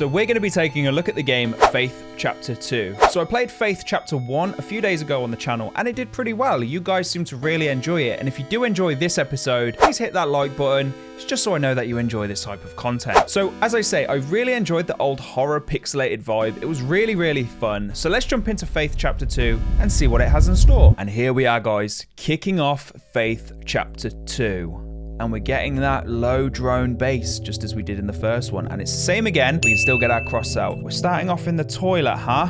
So we're going to be taking a look at the game Faith Chapter 2. So I played Faith Chapter 1 a few days ago on the channel, and it did pretty well. You guys seem to really enjoy it, and if you do enjoy this episode, please hit that like button. It's just so I know that you enjoy this type of content. So as I say, I really enjoyed the old horror pixelated vibe. It was really, really fun. So let's jump into Faith Chapter 2 and see what it has in store. And here we are, guys, kicking off Faith Chapter 2. And we're getting that low drone bass, just as we did in the first one. And it's the same again. We can still get our cross out. We're starting off in the toilet, huh?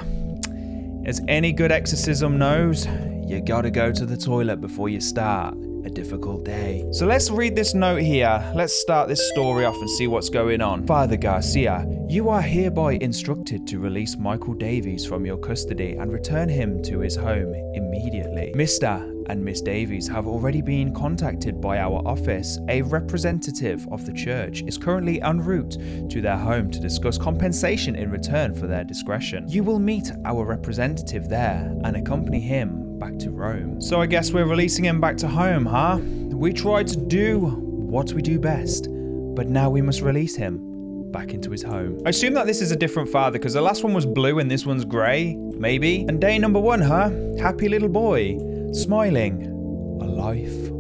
As any good exorcism knows, you gotta go to the toilet before you start a difficult day. So let's read this note here. Let's start this story off and see what's going on. Father Garcia, you are hereby instructed to release Michael Davies from your custody and return him to his home immediately. Mr. and Miss Davies have already been contacted by our office. A representative of the church is currently en route to their home to discuss compensation in return for their discretion. You will meet our representative there and accompany him back to Rome. So I guess we're releasing him back to home, huh? We tried to do what we do best, but now we must release him back into his home. I assume that this is a different father because the last one was blue and this one's grey, maybe. And day number 1, huh? Happy little boy. Smiling, a life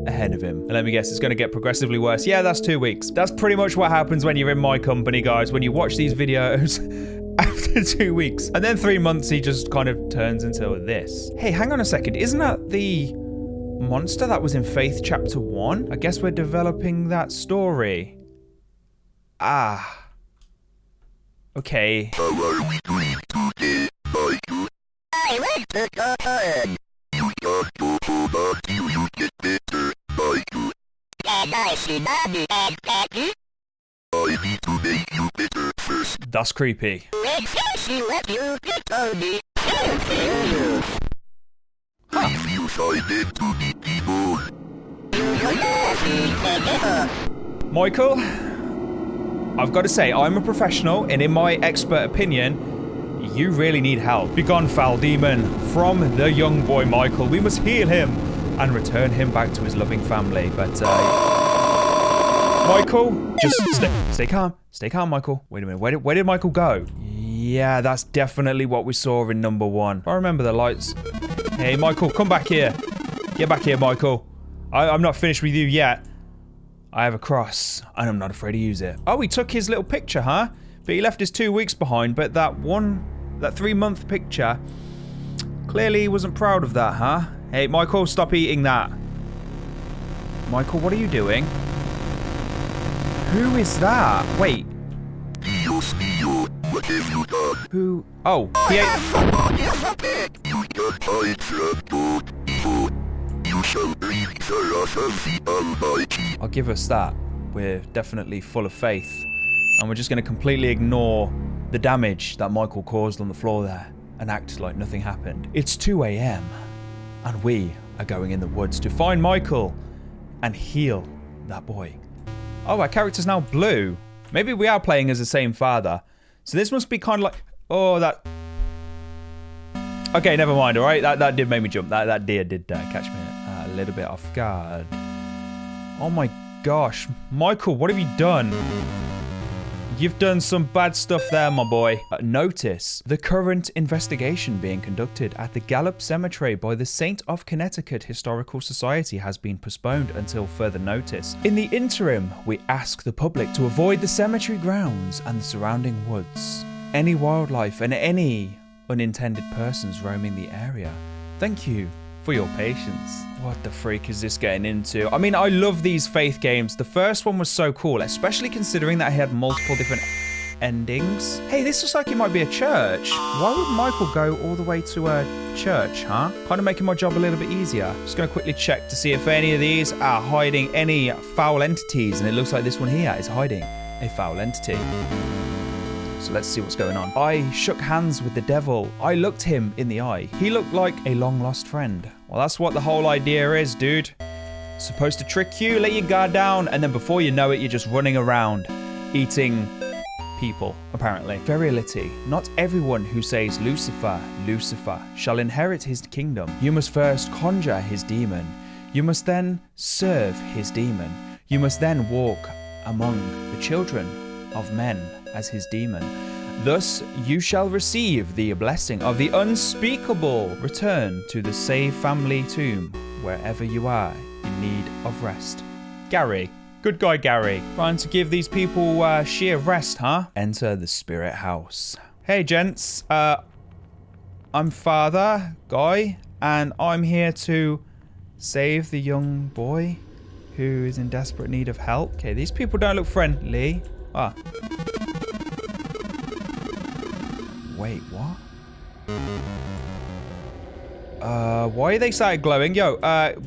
ahead of him. And let me guess, it's going to get progressively worse. Yeah, that's 2 weeks. That's pretty much what happens when you're in my company, guys. When you watch these videos after 2 weeks. And then 3 months, he just kind of turns into this. Hey, hang on a second. Isn't that the monster that was in Faith Chapter 1? I guess we're developing that story. Ah. Okay. How are we doing today, Michael? I like the cotton. You got to hold on till you get better, Michael. Can I see Mommy and Daddy? I need to make you better first. That's creepy. When she let you get on me, she'll kill you. If you silent to the people, you're laughing forever. Michael, I've got to say, I'm a professional, and in my expert opinion, you really need help. Begone, foul demon, from the young boy Michael. We must heal him and return him back to his loving family. But, Michael, just stay calm. Stay calm, Michael. Wait a minute, where did Michael go? Yeah, that's definitely what we saw in number 1. I remember the lights. Hey, Michael, come back here. Get back here, Michael. I'm not finished with you yet. I have a cross, and I'm not afraid to use it. Oh, he took his little picture, huh? But he left his 2 weeks behind, but that 3-month picture, clearly he wasn't proud of that, huh? Hey, Michael, stop eating that. Michael, what are you doing? Who is that? Wait. Dios mío, what have you done? Who? Oh, he ate... You can't hide from God, evil. You shall bring the wrath of the Almighty. I'll give us that. We're definitely full of faith. And we're just going to completely ignore the damage that Michael caused on the floor there and act like nothing happened. It's 2 a.m. and we are going in the woods to find Michael and heal that boy. Oh, our character's now blue. Maybe we are playing as the same father. So this must be kind of like... Oh, that... Okay, never mind, all right? That did make me jump. That deer did catch me a little bit off guard. Oh my gosh. Michael, what have you done? You've done some bad stuff there, my boy. Notice the current investigation being conducted at the Gallup Cemetery by the Saint of Connecticut Historical Society has been postponed until further notice. In the interim, we ask the public to avoid the cemetery grounds and the surrounding woods, any wildlife and any unintended persons roaming the area. Thank you for your patience. What the freak is this getting into? I mean, I love these faith games. The first one was so cool, especially considering that it had multiple different endings. Hey, this looks like it might be a church. Why would Michael go all the way to a church, huh? Kind of making my job a little bit easier. Just gonna quickly check to see if any of these are hiding any foul entities, and it looks like this one here is hiding a foul entity. So let's see what's going on. I shook hands with the devil. I looked him in the eye. He looked like a long-lost friend. Well, that's what the whole idea is, dude. Supposed to trick you, let your guard down, and then before you know it, you're just running around, eating people, apparently. Virility. Not everyone who says Lucifer, Lucifer, shall inherit his kingdom. You must first conjure his demon. You must then serve his demon. You must then walk among the children of men as his demon. Thus you shall receive the blessing of the unspeakable. Return to the Save family tomb wherever you are in need of rest. Gary. Good guy, Gary. Trying to give these people sheer rest, huh? Enter the spirit house. Hey, gents. I'm Father Guy, and I'm here to save the young boy who is in desperate need of help. Okay, these people don't look friendly. Ah. Wait, what? Why are they started glowing? Yo,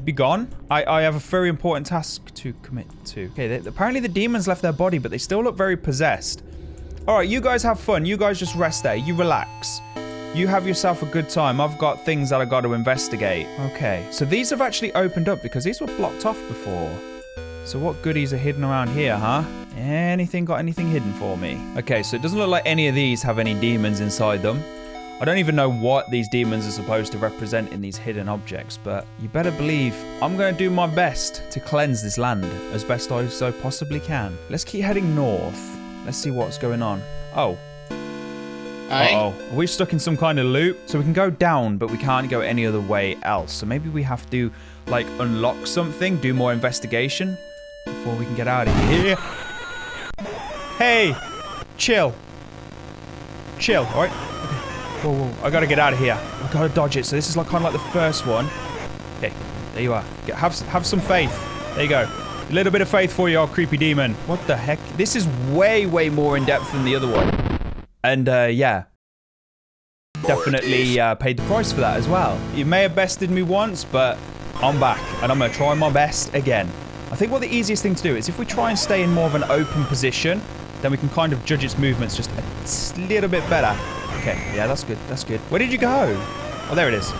be gone. I have a very important task to commit to. Okay, apparently the demons left their body, but they still look very possessed. All right, you guys have fun. You guys just rest there. You relax. You have yourself a good time. I've got things that I got to investigate. Okay, so these have actually opened up because these were blocked off before. So what goodies are hidden around here, huh? Anything got anything hidden for me? Okay, so it doesn't look like any of these have any demons inside them. I don't even know what these demons are supposed to represent in these hidden objects, but you better believe I'm going to do my best to cleanse this land as best I so possibly can. Let's keep heading north. Let's see what's going on. Oh. Uh-oh. Are we stuck in some kind of loop? So we can go down, but we can't go any other way else. So maybe we have to, like, unlock something, do more investigation before we can get out of here. Hey! Chill. Chill, alright? Whoa, whoa, I gotta get out of here. I gotta dodge it. So this is like kind of like the first one. Okay, there you are. Have some faith. There you go. A little bit of faith for you, old creepy demon. What the heck? This is way, way more in depth than the other one. And yeah, definitely paid the price for that as well. You may have bested me once, but I'm back and I'm gonna try my best again. I think what the easiest thing to do is if we try and stay in more of an open position, then we can kind of judge its movements just a little bit better. Okay, yeah, that's good, that's good. Where did you go? Oh, there it is.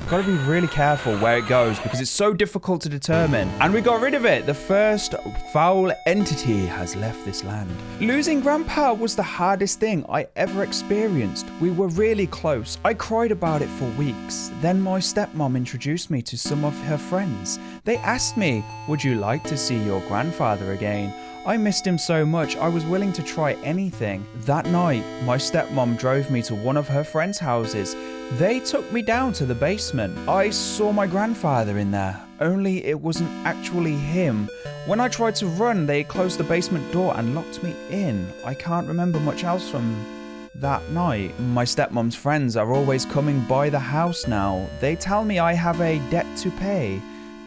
Gotta be really careful where it goes because it's so difficult to determine. And we got rid of it. The first foul entity has left this land. Losing Grandpa was the hardest thing I ever experienced. We were really close. I cried about it for weeks. Then my stepmom introduced me to some of her friends. They asked me, would you like to see your grandfather again? I missed him so much, I was willing to try anything. That night, my stepmom drove me to one of her friends' houses. They took me down to the basement. I saw my grandfather in there, only it wasn't actually him. When I tried to run, they closed the basement door and locked me in. I can't remember much else from that night. My stepmom's friends are always coming by the house now. They tell me I have a debt to pay.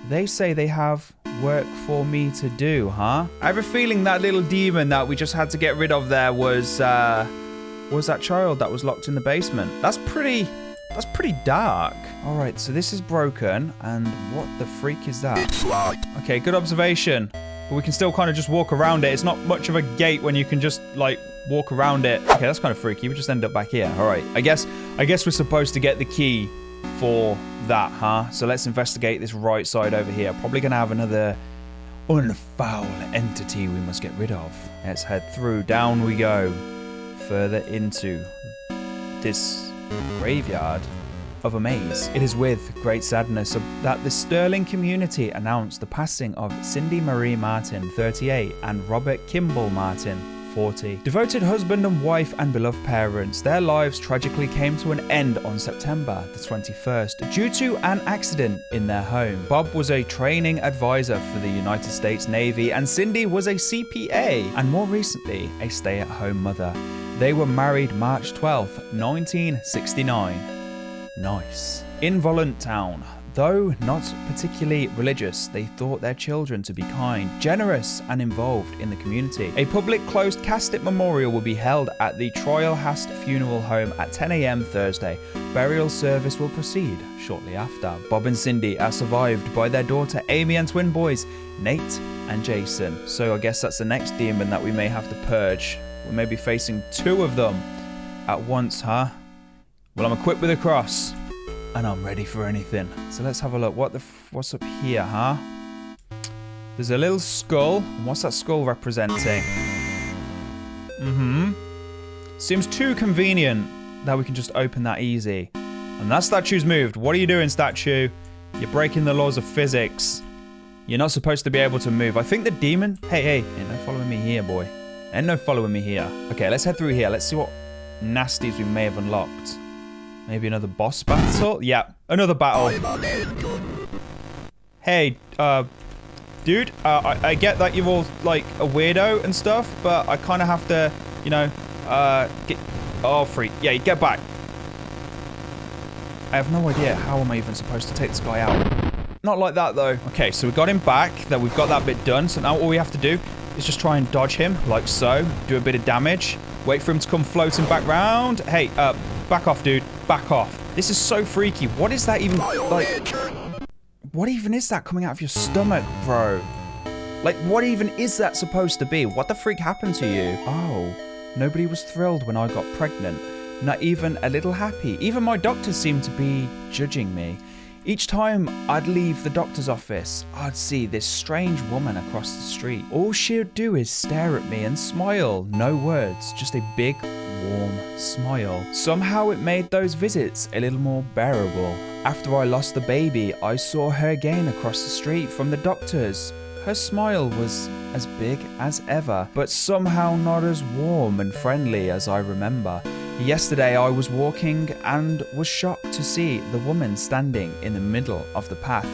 They say they have work for me to do, huh? I have a feeling that little demon that we just had to get rid of there was that child that was locked in the basement. That's pretty dark. All right, so this is broken, and what the freak is that? It's locked. Okay, good observation. But we can still kind of just walk around it. It's not much of a gate when you can just, like, walk around it. Okay, that's kind of freaky. We just end up back here. All right, I guess we're supposed to get the key for that, huh? So let's investigate this right side over here. Probably gonna have another unfoul entity we must get rid of. Let's head through. Down we go. Further into this graveyard of a maze. It is with great sadness that the Sterling community announced the passing of Cindy Marie Martin, 38, and Robert Kimball Martin, 40. Devoted husband and wife and beloved parents, their lives tragically came to an end on September the 21st due to an accident in their home. Bob was a training advisor for the United States Navy and Cindy was a CPA and more recently a stay-at-home mother. They were married March 12th, 1969. Nice. In Voluntown. Though not particularly religious, they thought their children to be kind, generous, and involved in the community. A public closed casket memorial will be held at the Troyal Hast Funeral Home at 10 a.m. Thursday. Burial service will proceed shortly after. Bob and Cindy are survived by their daughter Amy and twin boys, Nate and Jason. So I guess that's the next demon that we may have to purge. We may be facing two of them at once, huh? Well, I'm equipped with a cross. And I'm ready for anything. So let's have a look. What's up here, huh? There's a little skull. What's that skull representing? Seems too convenient that we can just open that easy. And that statue's moved. What are you doing, statue? You're breaking the laws of physics. You're not supposed to be able to move. I think the demon... Hey, no following me here, boy. Ain't no following me here. Okay, let's head through here. Let's see what nasties we may have unlocked. Maybe another boss battle? Yeah, another battle. Hey, dude, I get that you're all, like, a weirdo and stuff, but I kind of have to, you know, get... Oh, freak. Yeah, get back. I have no idea how am I even supposed to take this guy out. Not like that, though. Okay, so we got him back. That we've got that bit done. So now all we have to do is just try and dodge him, like so. Do a bit of damage. Wait for him to come floating back round. Hey, back off, dude. Back off. This is so freaky. What is that even, like... What even is that coming out of your stomach, bro? Like, what even is that supposed to be? What the freak happened to you? Oh, nobody was thrilled when I got pregnant. Not even a little happy. Even my doctor seemed to be judging me. Each time I'd leave the doctor's office, I'd see this strange woman across the street. All she'd do is stare at me and smile. No words, just a big, warm smile. Somehow it made those visits a little more bearable. After I lost the baby, I saw her again across the street from the doctor's. Her smile was as big as ever, but somehow not as warm and friendly as I remember. Yesterday I was walking and was shocked to see the woman standing in the middle of the path.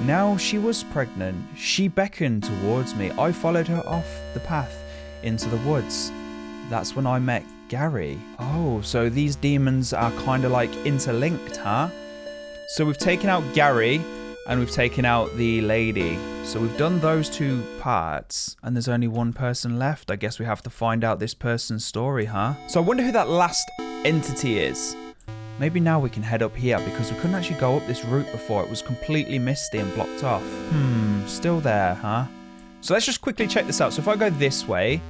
Now she was pregnant. She beckoned towards me. I followed her off the path into the woods. That's when I met Gary. Oh, so these demons are kind of like interlinked, huh? So we've taken out Gary and we've taken out the lady. So we've done those two parts and there's only one person left. I guess we have to find out this person's story, huh? So I wonder who that last entity is. Maybe now we can head up here because we couldn't actually go up this route before. It was completely misty and blocked off. Still there, huh? So let's just quickly check this out. So if I go this way,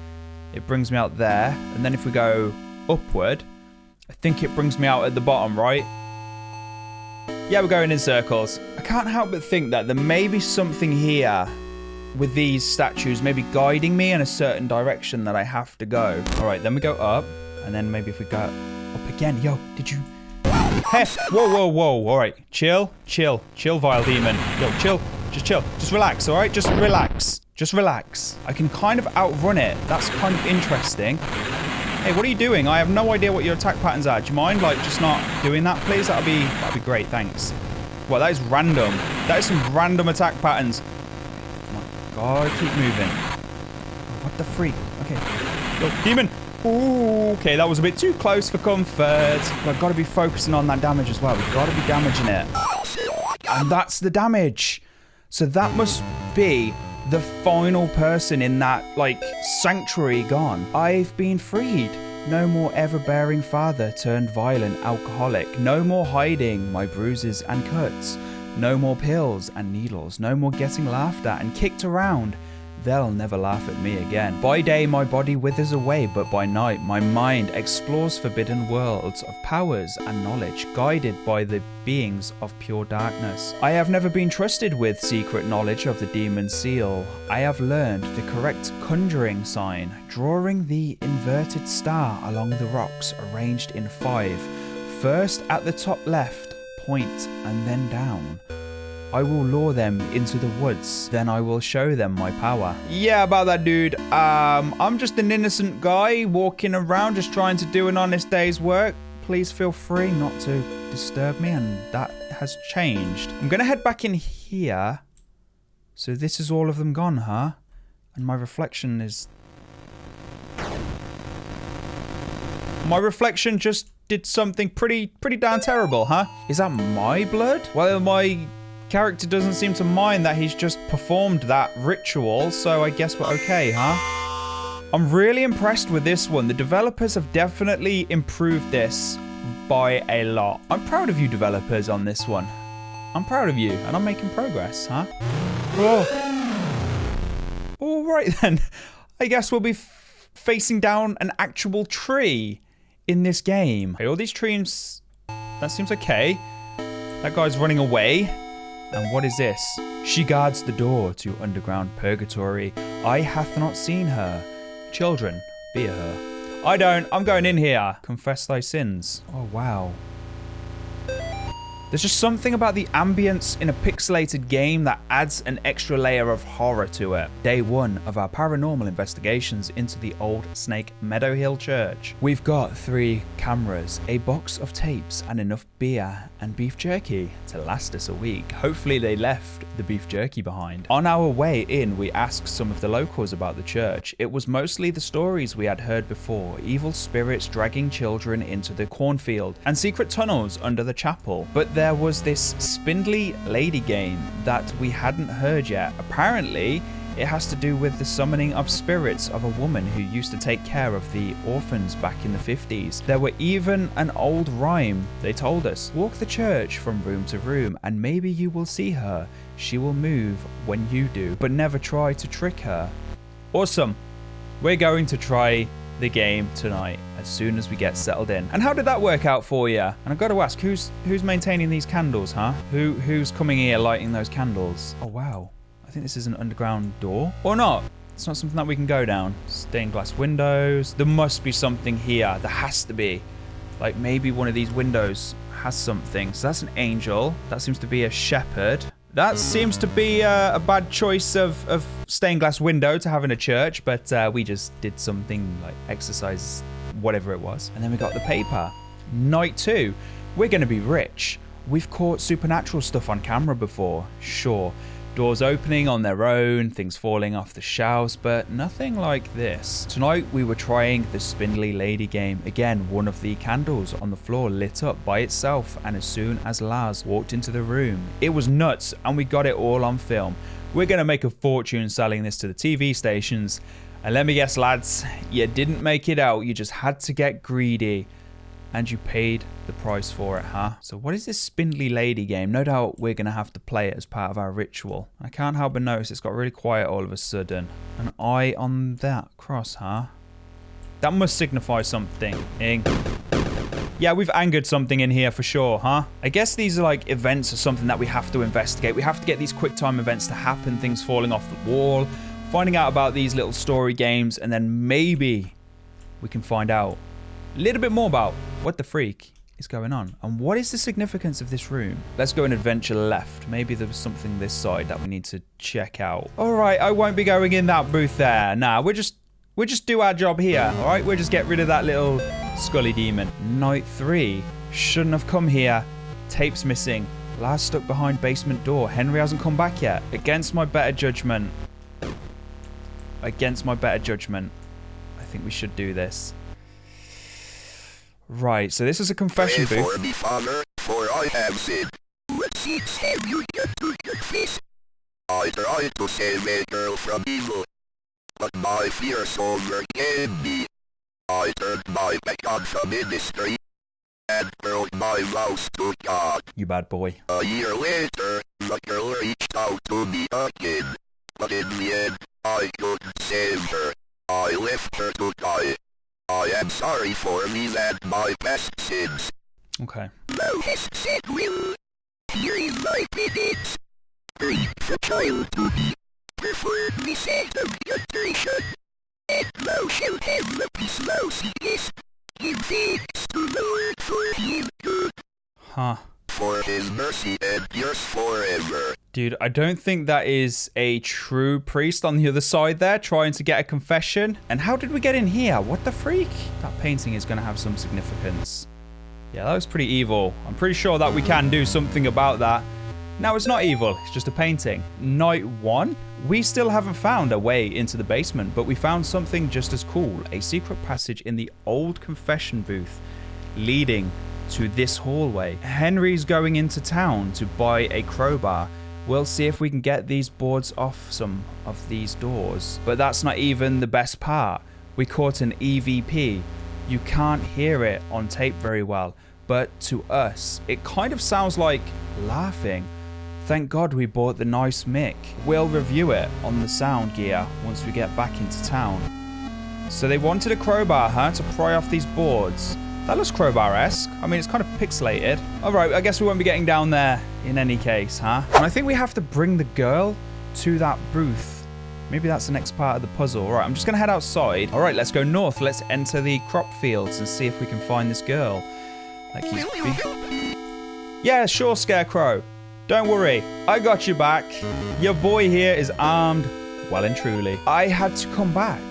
it brings me out there. And then if we go upward, I think it brings me out at the bottom, right? Yeah, we're going in circles. I can't help but think that there may be something here with these statues maybe guiding me in a certain direction that I have to go. All right, then we go up. And then maybe if we go up again. Yo, did you... Hey, whoa, whoa, whoa. All right, chill, chill, chill, vile demon. Yo, chill, just chill. Just relax, all right? Just relax. Just relax. I can kind of outrun it. That's kind of interesting. Hey, what are you doing? I have no idea what your attack patterns are. Do you mind, like, just not doing that, please? That'd be great, thanks. Well, that is random. That is some random attack patterns. Oh my god, keep moving. Oh, what the freak? Okay. Yo, demon. Ooh, okay, that was a bit too close for comfort. But I've got to be focusing on that damage as well. We've got to be damaging it. And that's the damage. So that must be the final person in that, like, sanctuary gone. I've been freed. No more ever-bearing father turned violent alcoholic. No more hiding my bruises and cuts. No more pills and needles. No more getting laughed at and kicked around. They'll never laugh at me again. By day my body withers away, but by night my mind explores forbidden worlds of powers and knowledge, guided by the beings of pure darkness. I have never been trusted with secret knowledge of the demon seal. I have learned the correct conjuring sign, drawing the inverted star along the rocks arranged in 5. First at the top left, point, and then down. I will lure them into the woods, then I will show them my power. Yeah, about that, dude. I'm just an innocent guy walking around just trying to do an honest day's work. Please feel free not to disturb me, and that has changed. I'm gonna head back in here. So this is all of them gone, huh? And my reflection is... My reflection just did something pretty darn terrible, huh? Is that my blood? Well, my character doesn't seem to mind that he's just performed that ritual, so I guess we're okay, huh? I'm really impressed with this one. The developers have definitely improved this by a lot. I'm proud of you developers on this one. I'm proud of you, and I'm making progress, huh? Oh. All right then. I guess we'll be facing down an actual tree in this game. Okay, all these trees, that seems okay. That guy's running away. And what is this? She guards the door to underground purgatory. I hath not seen her. Children, fear her. I don't. I'm going in here. Confess thy sins. Oh, wow. There's just something about the ambience in a pixelated game that adds an extra layer of horror to it. Day 1 of our paranormal investigations into the old Snake Meadow Hill Church. We've got 3 cameras, a box of tapes, and enough beer and beef jerky to last us a week. Hopefully they left the beef jerky behind. On our way in, we asked some of the locals about the church. It was mostly the stories we had heard before, evil spirits dragging children into the cornfield and secret tunnels under the chapel. But there was this spindly lady game that we hadn't heard yet. Apparently, it has to do with the summoning of spirits of a woman who used to take care of the orphans back in the 50s. There were even an old rhyme. They told us, walk the church from room to room and maybe you will see her. She will move when you do, but never try to trick her. Awesome. We're going to try the game tonight as soon as we get settled in. And how did that work out for you? And I've got to ask, who's maintaining these candles, huh? Who's coming here lighting those candles? Oh, wow. I think this is an underground door. Or not. It's not something that we can go down. Stained glass windows. There must be something here. There has to be. Like maybe one of these windows has something. So that's an angel. That seems to be a shepherd. That seems to be a bad choice of stained glass window to have in a church. But we just did something like exercise, whatever it was. And then we got the paper. Night 2. We're going to be rich. We've caught supernatural stuff on camera before. Sure. Doors opening on their own, things falling off the shelves, but nothing like this. Tonight we were trying the spindly lady game. Again, one of the candles on the floor lit up by itself, and as soon as Lars walked into the room, it was nuts, and we got it all on film. We're going to make a fortune selling this to the TV stations. And let me guess, lads, you didn't make it out, you just had to get greedy. And you paid the price for it, huh? So what is this spindly lady game? No doubt we're going to have to play it as part of our ritual. I can't help but notice it's got really quiet all of a sudden. An eye on that cross, huh? That must signify something. Yeah, we've angered something in here for sure, huh? I guess these are like events or something that we have to investigate. We have to get these quick time events to happen, things falling off the wall, finding out about these little story games, and then maybe we can find out a little bit more about what the freak is going on and what is the significance of this room. Let's go and adventure left. Maybe there was something this side that we need to check out. All right, I won't be going in that booth there. Nah, we'll just do our job here. All right, we'll just get rid of that little Scully demon. Night 3. Shouldn't have come here. Tape's missing. Lars stuck behind basement door. Henry hasn't come back yet. Against my better judgment. Against my better judgment. I think we should do this. Right, so this is a confession booth. Pray for me, Father, for I have sinned. What sins have you done to confess? I tried to save a girl from evil, but my fears overcame me. I turned my back on the ministry and broke my vows to God. You bad boy. A year later, the girl reached out to me again, but in the end, I couldn't save her. I left her to die. I am sorry for me and my past sins. Okay. Thou hast said will. Here is my penance. Bring the child to me. Perform the sanctification. And thou shalt have the peace thou seekest. Give thanks to the Lord for his good. Huh. For his mercy endures forever. Dude, I don't think that is a true priest on the other side there trying to get a confession. And how did we get in here? What the freak? That painting is going to have some significance. Yeah, that was pretty evil. I'm pretty sure that we can do something about that. No, it's not evil. It's just a painting. Night 1? We still haven't found a way into the basement, but we found something just as cool. A secret passage in the old confession booth leading to this hallway. Henry's going into town to buy a crowbar. We'll see if we can get these boards off some of these doors. But that's not even the best part. We caught an EVP. You can't hear it on tape very well, but to us, it kind of sounds like laughing. Thank God we bought the nice mic. We'll review it on the sound gear once we get back into town. So they wanted a crowbar, huh, to pry off these boards. That looks crowbar-esque. I mean, it's kind of pixelated. All right, I guess we won't be getting down there in any case, huh? And I think we have to bring the girl to that booth. Maybe that's the next part of the puzzle. All right, I'm just going to head outside. All right, let's go north. Let's enter the crop fields and see if we can find this girl. Like he's Yeah, sure, Scarecrow. Don't worry, I got you back. Your boy here is armed, well and truly. I had to come back.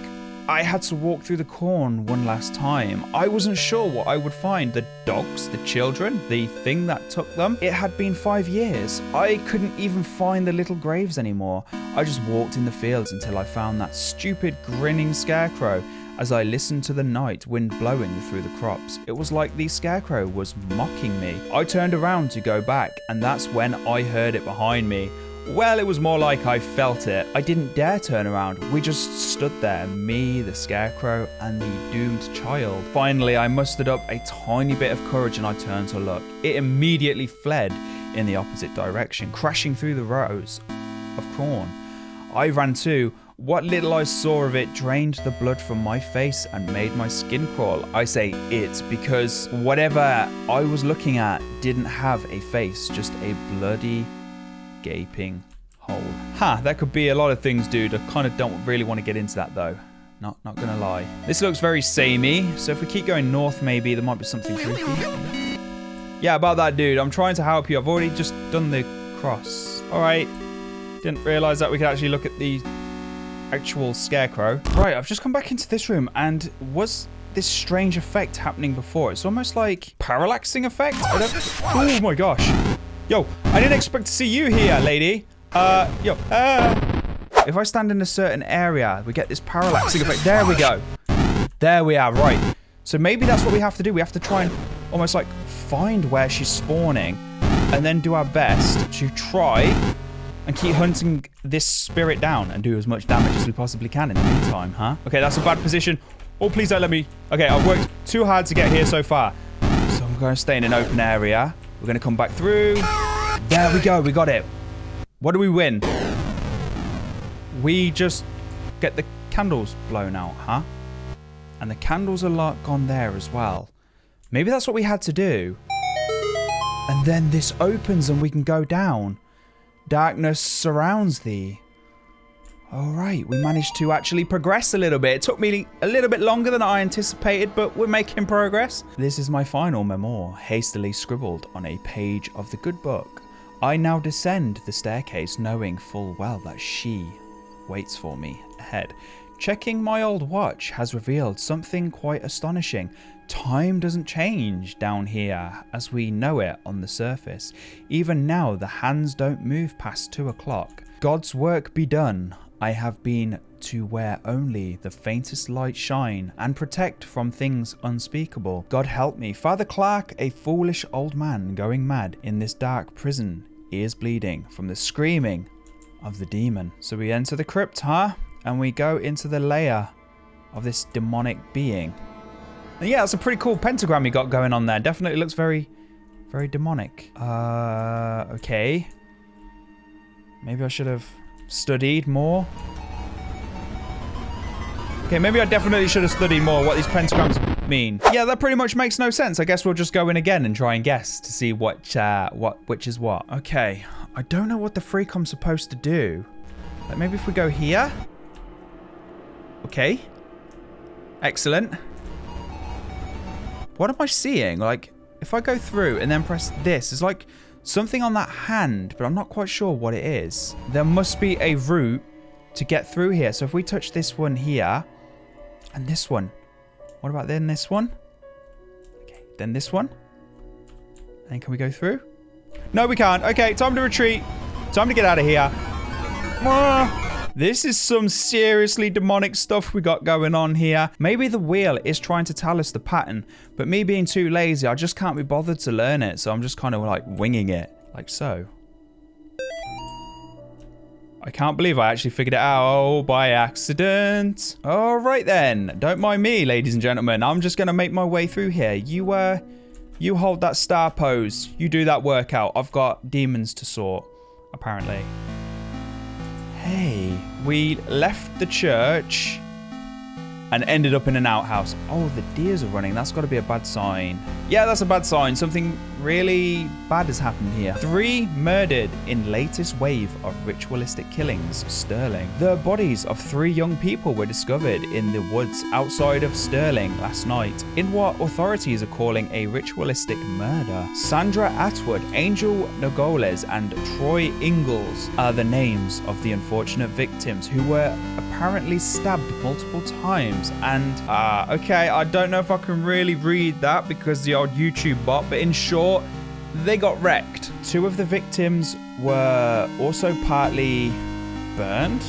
I had to walk through the corn one last time. I wasn't sure what I would find. The dogs, the children, the thing that took them. It had been 5 years. I couldn't even find the little graves anymore. I just walked in the fields until I found that stupid grinning Scarecrow as I listened to the night wind blowing through the crops. It was like the Scarecrow was mocking me. I turned around to go back, and that's when I heard it behind me. Well, it was more like I felt it. I didn't dare turn around. We just stood there, me, the Scarecrow, and the doomed child. Finally, I mustered up a tiny bit of courage and I turned to look. It immediately fled in the opposite direction, crashing through the rows of corn. I ran too. What little I saw of it drained the blood from my face and made my skin crawl. I say it because whatever I was looking at didn't have a face, just a bloody gaping hole. That could be a lot of things, dude. I kind of don't really want to get into that though. Not gonna lie. This looks very samey, so if we keep going north, maybe there might be something creepy. Yeah, about that, dude. I'm trying to help you. I've already just done the cross. All right. Didn't realize that we could actually look at the actual Scarecrow. Right, I've just come back into this room, and was this strange effect happening before? It's almost like parallaxing effect. Oh my gosh. Yo, I didn't expect to see you here, lady. If I stand in a certain area, we get this parallaxing effect. There we go. There we are, right. So maybe that's what we have to do. We have to try and almost like find where she's spawning and then do our best to try and keep hunting this spirit down and do as much damage as we possibly can in the meantime, huh? Okay, that's a bad position. Oh, please don't let me. Okay, I've worked too hard to get here so far. So I'm going to stay in an open area. We're going to come back through. There we go. We got it. What do we win? We just get the candles blown out, huh? And the candles are gone there as well. Maybe that's what we had to do. And then this opens and we can go down. Darkness surrounds thee. All right, we managed to actually progress a little bit. It took me a little bit longer than I anticipated, but we're making progress. This is my final memoir, hastily scribbled on a page of the good book. I now descend the staircase, knowing full well that she waits for me ahead. Checking my old watch has revealed something quite astonishing. Time doesn't change down here as we know it on the surface. Even now, the hands don't move past 2 o'clock. God's work be done. I have been to where only the faintest light shine and protect from things unspeakable. God help me. Father Clark, a foolish old man going mad in this dark prison, ears bleeding from the screaming of the demon. So we enter the crypt, huh? And we go into the lair of this demonic being. And yeah, that's a pretty cool pentagram you got going on there. Definitely looks very, very demonic. Okay. Maybe I should have studied more. Okay, maybe I definitely should have studied more what these pentagrams mean. Yeah, that pretty much makes no sense. I guess we'll just go in again and try and guess to see which is what. Okay, I don't know what the freak I'm supposed to do. Like maybe if we go here. Okay. Excellent. What am I seeing? Like, if I go through and then press this, it's like something on that hand, but I'm not quite sure what it is. There must be a route to get through here. So if we touch this one here and this one, what about then this one? Okay, then this one. And can we go through? No, we can't. Okay, time to retreat. Time to get out of here. This is some seriously demonic stuff we got going on here. Maybe the wheel is trying to tell us the pattern, but me being too lazy, I just can't be bothered to learn it. So I'm just kind of like winging it, like so. I can't believe I actually figured it out by accident. All right then, don't mind me, ladies and gentlemen. I'm just gonna make my way through here. You hold that star pose. You do that workout. I've got demons to sort, apparently. Hey, we left the church and ended up in an outhouse. Oh, the deers are running. That's got to be a bad sign. Yeah, that's a bad sign. Something really bad has happened here. 3 murdered in latest wave of ritualistic killings, Sterling. The bodies of 3 young people were discovered in the woods outside of Sterling last night in what authorities are calling a ritualistic murder. Sandra Atwood, Angel Nogoles, and Troy Ingalls are the names of the unfortunate victims who were apparently stabbed multiple times. And okay, I don't know if I can really read that because the old YouTube bot, but in short, they got wrecked. 2 of the victims were also partly burned,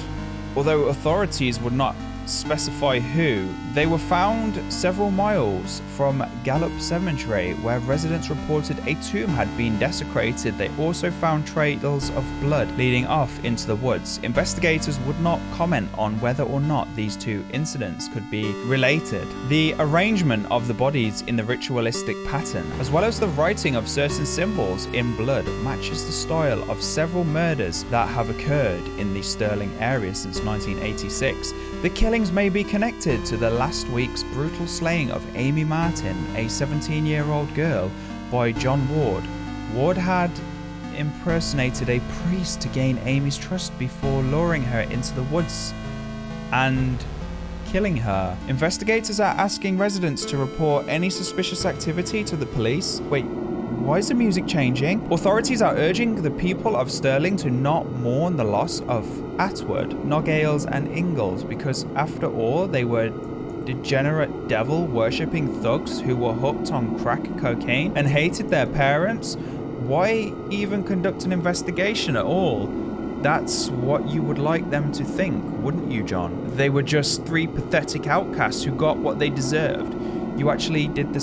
although authorities would not specify who. They were found several miles from Gallup Cemetery, where residents reported a tomb had been desecrated. They also found trails of blood leading off into the woods. Investigators would not comment on whether or not these 2 incidents could be related. The arrangement of the bodies in the ritualistic pattern, as well as the writing of certain symbols in blood, matches the style of several murders that have occurred in the Sterling area since 1986. The killings may be connected to the last week's brutal slaying of Amy Martin, a 17-year-old girl, by John Ward. Ward had impersonated a priest to gain Amy's trust before luring her into the woods and killing her. Investigators are asking residents to report any suspicious activity to the police. Wait, why is the music changing? Authorities are urging the people of Sterling to not mourn the loss of Atwood, Nogales, and Ingalls because, after all, they were degenerate devil-worshipping thugs who were hooked on crack cocaine and hated their parents. Why even conduct an investigation at all? That's what you would like them to think, wouldn't you, John? They were just 3 pathetic outcasts who got what they deserved. You actually did the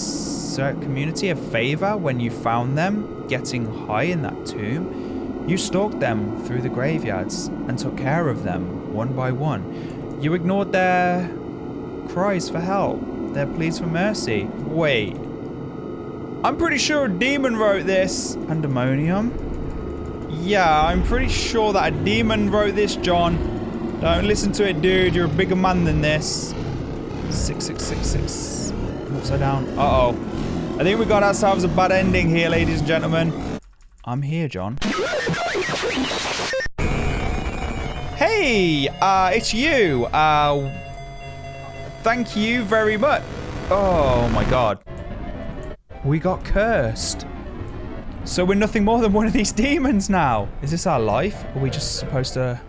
community a favor when you found them getting high in that tomb. You stalked them through the graveyards and took care of them one by one. You ignored their cries for help, their pleas for mercy. Wait, I'm pretty sure a demon wrote this. Pandemonium? Yeah, I'm pretty sure that a demon wrote this, John. Don't listen to it, dude. You're a bigger man than this. 6666. Upside down. Uh-oh. I think we got ourselves a bad ending here, ladies and gentlemen. I'm here, John. Hey, it's you. Thank you very much. Oh my god. We got cursed. So we're nothing more than one of these demons now. Is this our life? Or are we just supposed to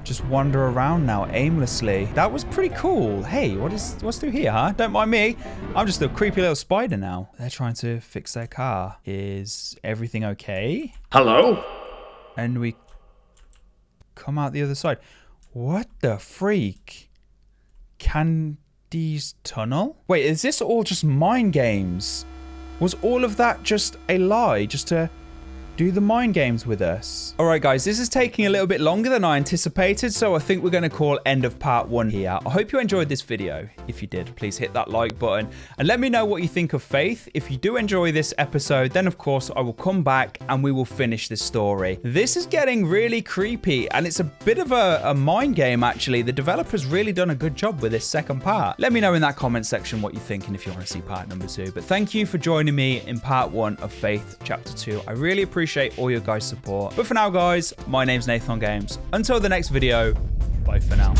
just wander around now aimlessly? That was pretty cool. Hey, what's through here, huh? Don't mind me. I'm just a creepy little spider now. They're trying to fix their car. Is everything okay? Hello? And we come out the other side. What the freak? Candy's tunnel? Wait, is this all just mind games? Was all of that just a lie, just to do the mind games with us? All right, guys, this is taking a little bit longer than I anticipated, so I think we're going to call end of part 1 here. I hope you enjoyed this video. If you did, please hit that like button and let me know what you think of Faith. If you do enjoy this episode, then of course I will come back and we will finish this story. This is getting really creepy and it's a bit of a mind game, actually. The developer's really done a good job with this second part. Let me know in that comment section what you think and if you want to see part number 2. But thank you for joining me in part 1 of Faith Chapter 2. I really appreciate all your guys' support. But for now, guys, my name's Nathan Games. Until the next video, bye for now.